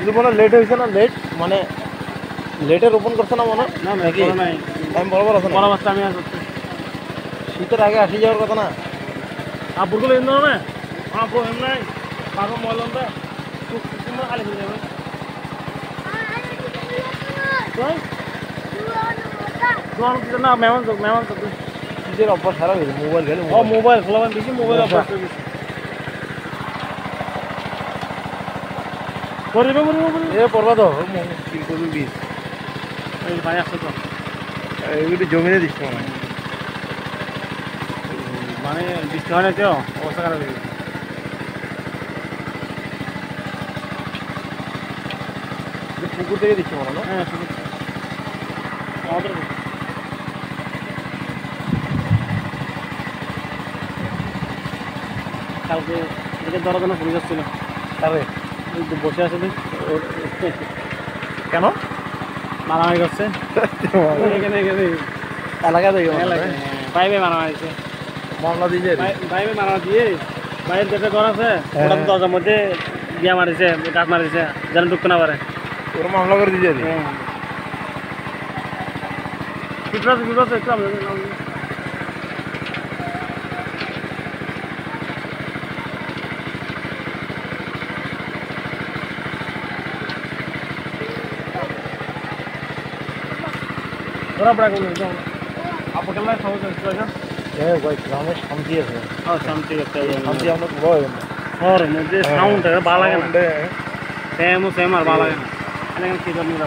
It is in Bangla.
কিন্তু মনে লেট হয়েছে না লেট মানে লেটের ওপেন করছে না মনে না নাকি নাই টাইম বরাবর আছে না বড় বাচ্চা আমি আসছি শীতের আগে আসি যাওয়ার কথা না আবুরগুলো এমন না আপু এমন নাই পাগল মলন দে তুমি খালি হয়ে যাবে তুই তুই না মেমন তো শীতের অভ্যাস সারা হয়েছে মোবাইল খেলে ও মোবাইল খোলা বেশি মোবাইল অভ্যাস হয়ে গেছে করিবে এ পড়বা তো কি করবি বিষ এই ভাই আসছে তো এগুলি জমিনে দিচ্ছে মনে হয় মানে বৃষ্টি হয় না তো অবস্থা খারাপ হয়ে গেছে পুকুর থেকে দিচ্ছে মনে হয় হ্যাঁ আমাদের কালকে এদিকে দরদানো ঘুরে যাচ্ছিল আরে বসে আছে কেন মারামারি করছে এখানে এলাকা থেকে বাইবে মারামারি হয়েছে মামলা দিয়ে বাইবে মারামারি দিয়ে বাইরের যেটা ঘর আছে ওটা তো দরজার মধ্যে গিয়া মারিছে গাছ মারিছে যেন ঢুকতে না পারে ওরা মামলা করে দিয়ে বিপদ একটু ধরা পড়া করুন আপু কেমন সহজ গ্রামের শান্তি আছে শান্তি একটা শান্তি আমরা ভয় শহরের মধ্যে সাউন্ড ভালো লাগে না সেম আর ভালো লাগে না এখানে কি জন্য